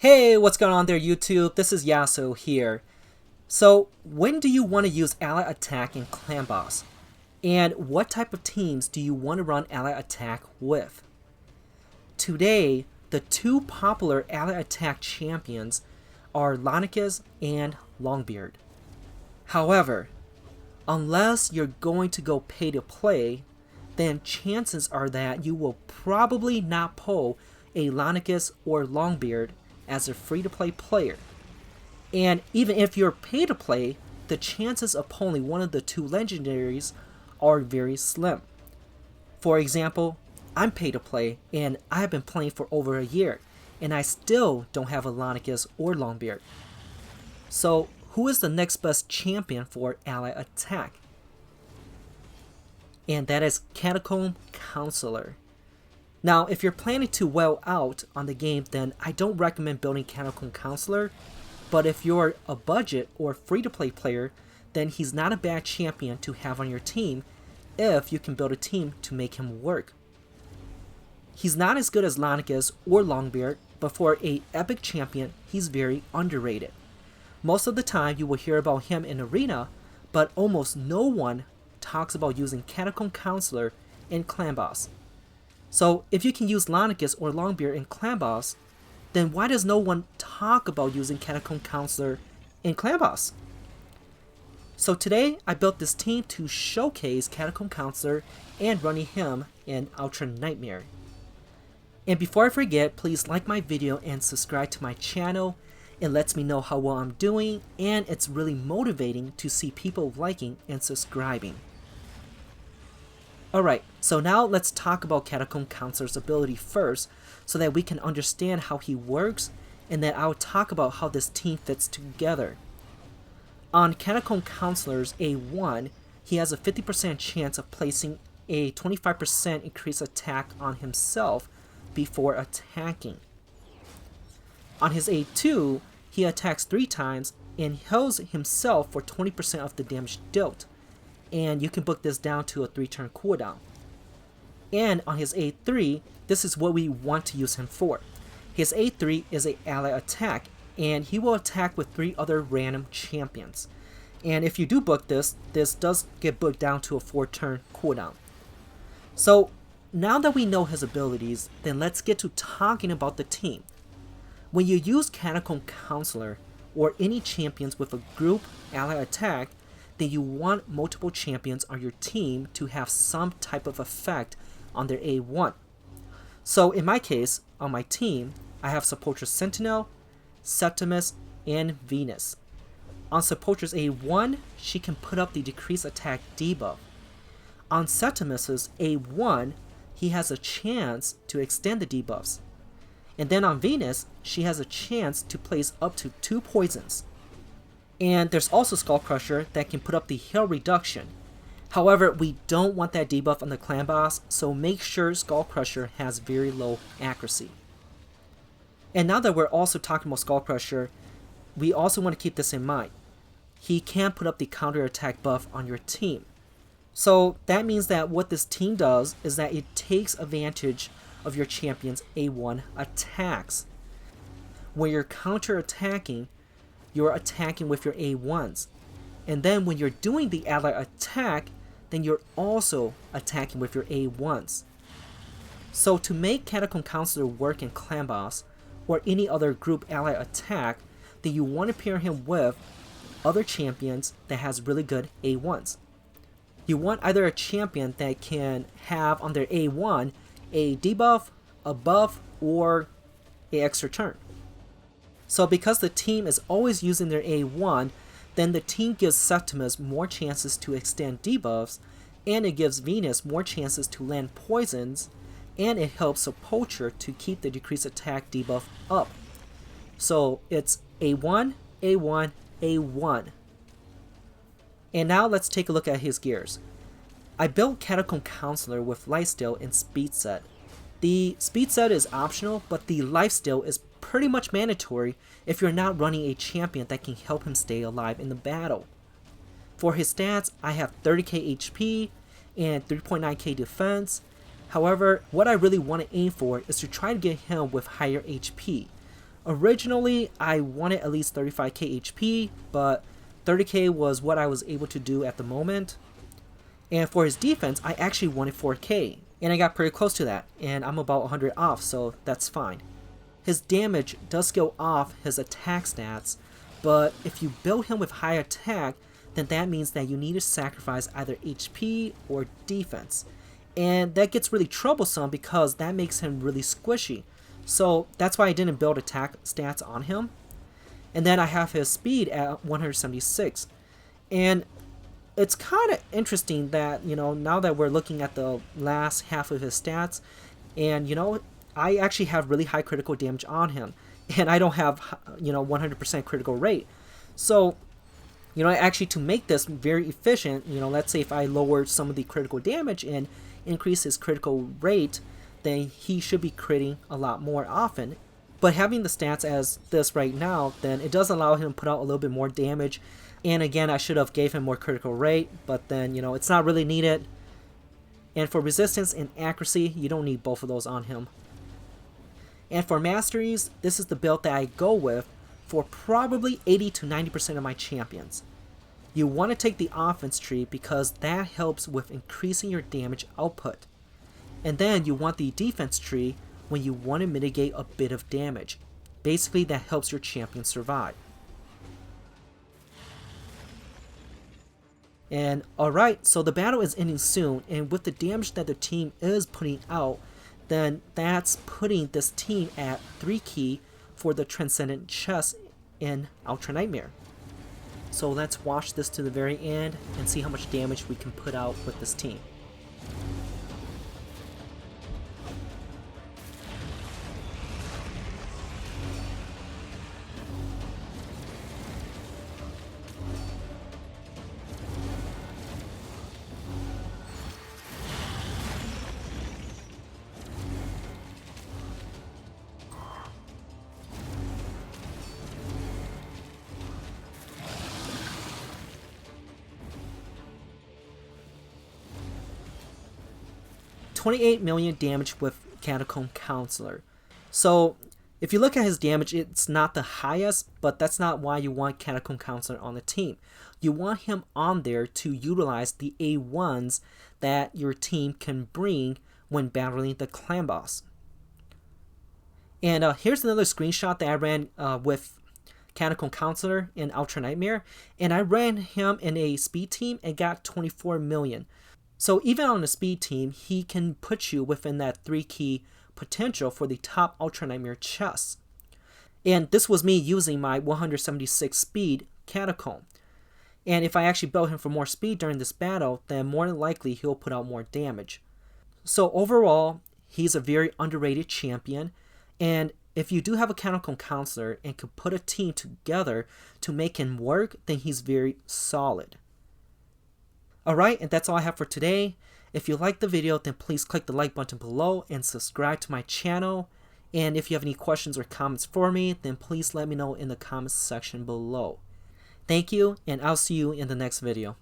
Hey, what's going on there, YouTube? This is Yasu here. So, when do you want to use ally attack in Clan Boss? And what type of teams do you want to run ally attack with? Today, the two popular ally attack champions are Lanicus and Longbeard. However, unless you're going to go pay to play, then chances are that you will probably not pull a Lanicus or Longbeard as a free-to-play player. And even if you're pay to play, the chances of pulling one of the two legendaries are very slim. For example, I'm pay to play and I have been playing for over a year and I still don't have a Lanicus or Longbeard. So who is the next best champion for ally attack? And that is Catacomb Councilor. Now, if you're planning to well out on the game, then I don't recommend building Catacomb Councilor, but if you're a budget or free-to-play player, then he's not a bad champion to have on your team if you can build a team to make him work. He's not as good as Lanicus or Longbeard, but for an epic champion, he's very underrated. Most of the time, you will hear about him in Arena, but almost no one talks about using Catacomb Councilor in Clan Boss. So if you can use Lanicus or Longbeard in Clan Boss, then why does no one talk about using Catacomb Councilor in Clan Boss? So today I built this team to showcase Catacomb Councilor and running him in Ultra Nightmare. And before I forget, please like my video and subscribe to my channel. It lets me know how well I'm doing, and it's really motivating to see people liking and subscribing. Alright, so now let's talk about Catacomb Councilor's ability first so that we can understand how he works, and then I'll talk about how this team fits together. On Catacomb Councilor's A1, he has a 50% chance of placing a 25% increased attack on himself before attacking. On his A2, he attacks 3 times and heals himself for 20% of the damage dealt. And you can book this down to a 3-turn cooldown. And on his A3, this is what we want to use him for. His A3 is an ally attack, and he will attack with 3 other random champions. And if you do book this, this does get booked down to a 4-turn cooldown. So now that we know his abilities, then let's get to talking about the team. When you use Catacomb Councilor or any champions with a group ally attack, then you want multiple champions on your team to have some type of effect on their A1. So in my case, on my team, I have Sepulchre's Sentinel, Septimus, and Venus. On Sepulchre's A1, she can put up the decreased attack debuff. On Septimus's A1, he has a chance to extend the debuffs. And then on Venus, she has a chance to place up to 2 poisons. And there's also Skull Crusher that can put up the heal reduction. However, we don't want that debuff on the Clan Boss, so make sure Skull Crusher has very low accuracy. And now that we're also talking about Skull Crusher, we also want to keep this in mind. He can put up the counter attack buff on your team. So that means that what this team does is that it takes advantage of your champion's A1 attacks. When you're counter attacking, you're attacking with your A1s. And then when you're doing the ally attack, then you're also attacking with your A1s. So to make Catacomb Councilor work in Clan Boss or any other group ally attack, then you want to pair him with other champions that has really good A1s. You want either a champion that can have on their A1 a debuff, a buff, or an extra turn. So because the team is always using their A1, then the team gives Septimus more chances to extend debuffs, and it gives Venus more chances to land poisons, and it helps Sepulchre to keep the decreased attack debuff up. So it's A1, A1, A1. And now let's take a look at his gears. I built Catacomb Councilor with Lifesteal and Speed Set. The Speed Set is optional, but the Lifesteal is pretty much mandatory if you're not running a champion that can help him stay alive in the battle. For his stats, I have 30k HP and 3.9k defense. However, what I really want to aim for is to try to get him with higher HP. Originally, I wanted at least 35k HP, but 30k was what I was able to do at the moment. And for his defense, I actually wanted 4k, and I got pretty close to that, and I'm about 100 off, so that's fine. His damage does go off his attack stats, but if you build him with high attack, then that means that you need to sacrifice either HP or defense. And that gets really troublesome because that makes him really squishy. So that's why I didn't build attack stats on him. And then I have his speed at 176. And it's kind of interesting that, now that we're looking at the last half of his stats, and, I actually have really high critical damage on him. And I don't have, 100% critical rate. So, actually to make this very efficient, let's say if I lower some of the critical damage and increase his critical rate, then he should be critting a lot more often. But having the stats as this right now, then it does allow him to put out a little bit more damage. And again, I should have gave him more critical rate, but then, it's not really needed. And for resistance and accuracy, you don't need both of those on him. And for masteries, this is the build that I go with for probably 80 to 90% of my champions. You want to take the offense tree because that helps with increasing your damage output. And then you want the defense tree when you want to mitigate a bit of damage. Basically, that helps your champion survive. And alright, so the battle is ending soon, and with the damage that the team is putting out, then that's putting this team at 3 key for the Transcendent Chest in Ultra Nightmare. So let's watch this to the very end and see how much damage we can put out with this team. $28 million damage with Catacomb Councilor. So if you look at his damage, it's not the highest, but that's not why you want Catacomb Councilor on the team. You want him on there to utilize the A1s that your team can bring when battling the clan boss. And here's another screenshot that I ran with Catacomb Councilor in Ultra Nightmare, and I ran him in a speed team and got 24 million. So even on a speed team, he can put you within that 3 key potential for the top Ultra Nightmare chests. And this was me using my 176 speed Catacomb. And if I actually build him for more speed during this battle, then more than likely he'll put out more damage. So overall, he's a very underrated champion. And if you do have a Catacomb Councilor and could put a team together to make him work, then he's very solid. Alright, and that's all I have for today. If you liked the video, then please click the like button below and subscribe to my channel. And if you have any questions or comments for me, then please let me know in the comments section below. Thank you, and I'll see you in the next video.